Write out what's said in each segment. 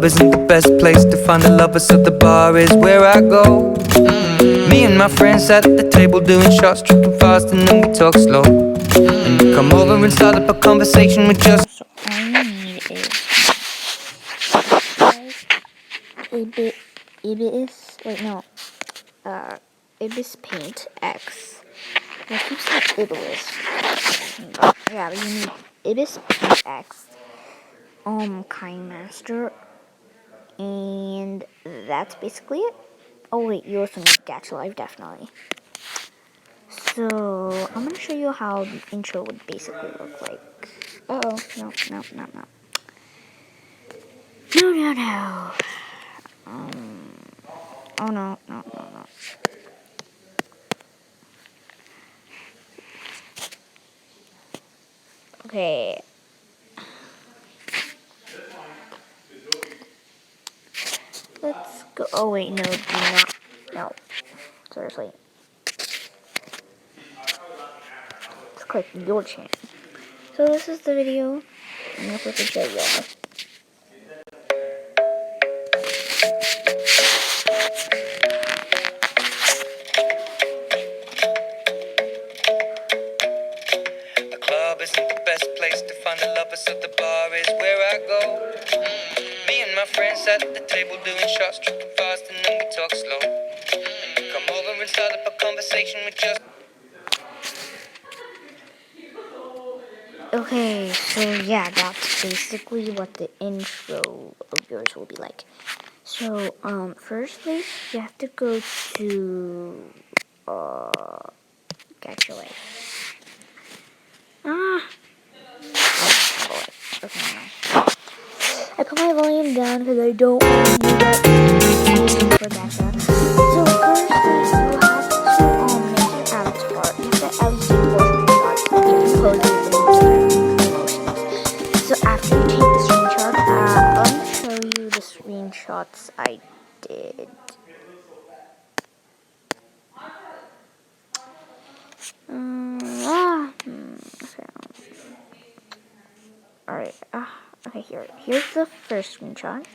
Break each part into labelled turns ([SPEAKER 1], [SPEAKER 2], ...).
[SPEAKER 1] isn't the best place to find a lover, so the bar is where I go. Me and my friends sat at the table doing shots, tripping fast, and then we talk slow. And you come over and start up a conversation with just.
[SPEAKER 2] So all you need is Ibis Paint X. I keep saying Ibis. Yeah, but you need Ibis Paint X, Kind Master, and that's basically it. Oh wait, you also need Gatch Live, definitely. So I'm gonna show you how the intro would basically look like. No. Oh no. Okay. Let's go. Oh wait, no, do not. No. Seriously. Let's click your channel. So this is the video. I'm gonna quickly show you all.
[SPEAKER 1] The club isn't the best place to find a lover, so the bar is where I go. Me and my friends sat at the table doing shots, tripping fast, and then we talk slow. And you come over and start up a conversation with just.
[SPEAKER 2] Okay, so yeah, that's basically what the intro of yours will be like. So, firstly, you have to go to, Get Your Life. Okay, no. I put my volume down because I don't want to use that for data. So, firstly, you have to, make an avatar. You have to at least take portion of different poses and different motions. So, after you take the screenshot, let me show you the screenshots I did. Alright, okay, here's the first screenshot.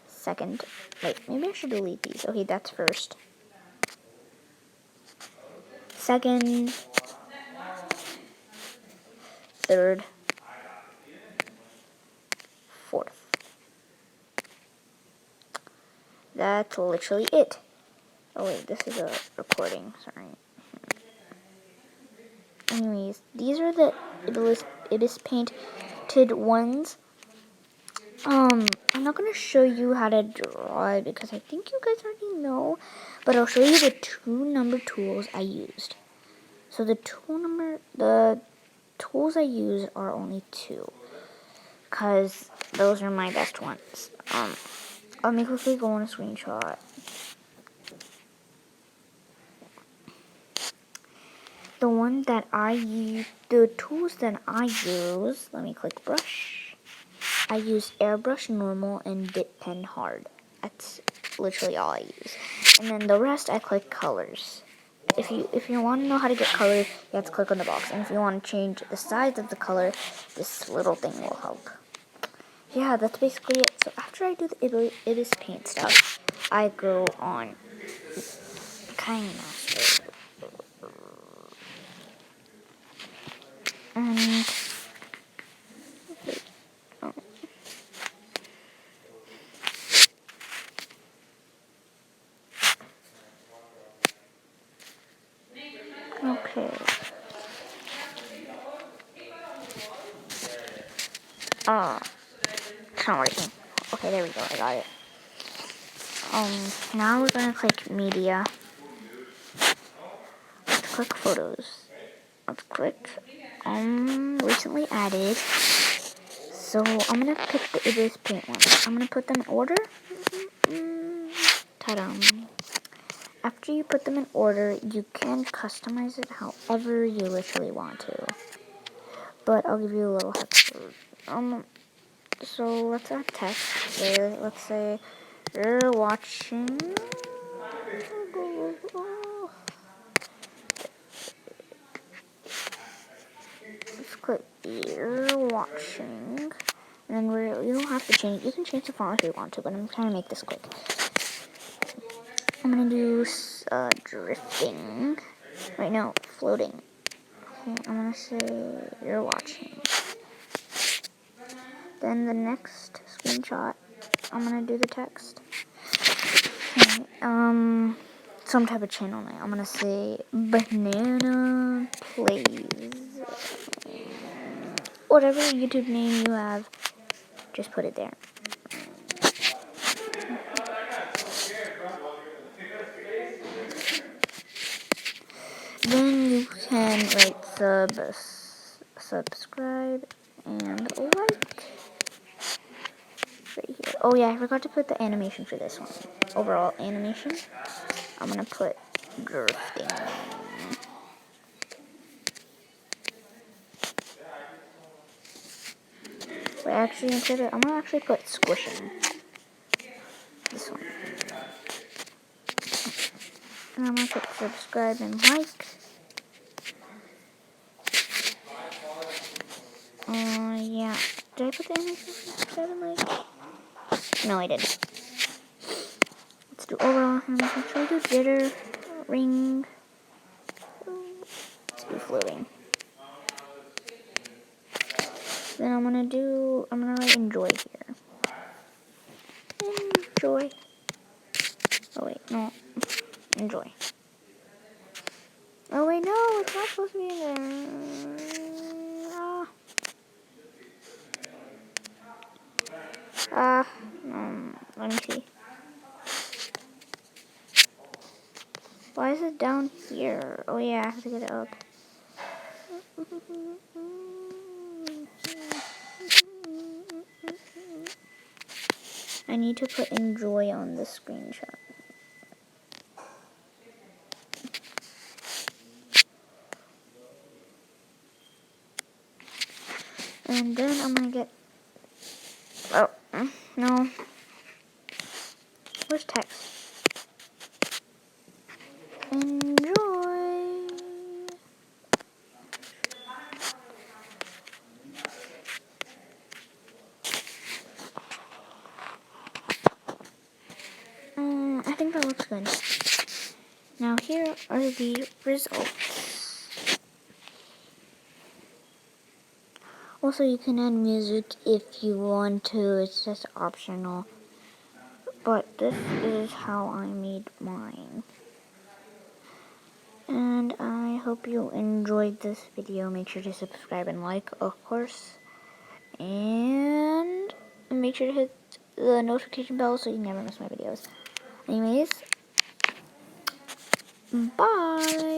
[SPEAKER 2] Second, wait, maybe I should delete these. Okay, that's first. Second. Third. Fourth. That's literally it. Oh wait, this is a recording, sorry. Anyways, these are the Ibis painted ones. I'm not gonna show you how to draw it because I think you guys already know, but I'll show you the two number tools I used. So the tools I use are only two, because those are my best ones. Let me quickly go on a screenshot. The tools that I use, let me click brush. I use airbrush normal and dip pen hard. That's literally all I use. And then the rest I click colors. If you want to know how to get colors, you have to click on the box. And if you want to change the size of the color, this little thing will help. Yeah, that's basically it. So after I do the Ibis paint stuff, I go on Kind Master. And okay. It's not working. Okay, there we go. I got it. Now we're gonna click media. Let's click photos. Let's click recently added. So I'm gonna pick the Ibis paint ones. I'm gonna put them in order. Ta-da! After you put them in order, you can customize it however you literally want to. But I'll give you a little head start. So let's add text. Let's say you're watching. Let's click you're watching And then you don't have to change. You can change the font if you want to, but I'm trying to make this quick. I'm gonna do drifting. Right now, floating. Okay, I'm gonna say you're watching. Then the next screenshot, I'm gonna do the text. Okay, some type of channel name. I'm gonna say banana plays. Whatever YouTube name you have, just put it there. Then you can rate, subscribe, and like. Right here. Oh yeah, I forgot to put the animation for this one. Overall animation. I'm gonna put drifting. Wait, actually, I'm gonna actually put squishing. This one. And I'm gonna put subscribe and like. Yeah. Did I put the animation for subscribe and like? No, I didn't. Let's do overall animation. Should we do jitter, ring? Let's do floating. Then I'm gonna write enjoy here. Enjoy. Oh wait, no. Enjoy. Oh wait, no, it's not supposed to be in there. Let me see. Why is it down here? Oh yeah, I have to get it up. I need to put enjoy on the screenshot. And then I'm gonna get, oh, no. Where's text? Enjoy. I think that looks good. Now here are the results. Also, you can add music if you want to. It's just optional. But this is how I made mine. And I hope you enjoyed this video. Make sure to subscribe and like, of course. And make sure to hit the notification bell so you never miss my videos. Anyways, bye!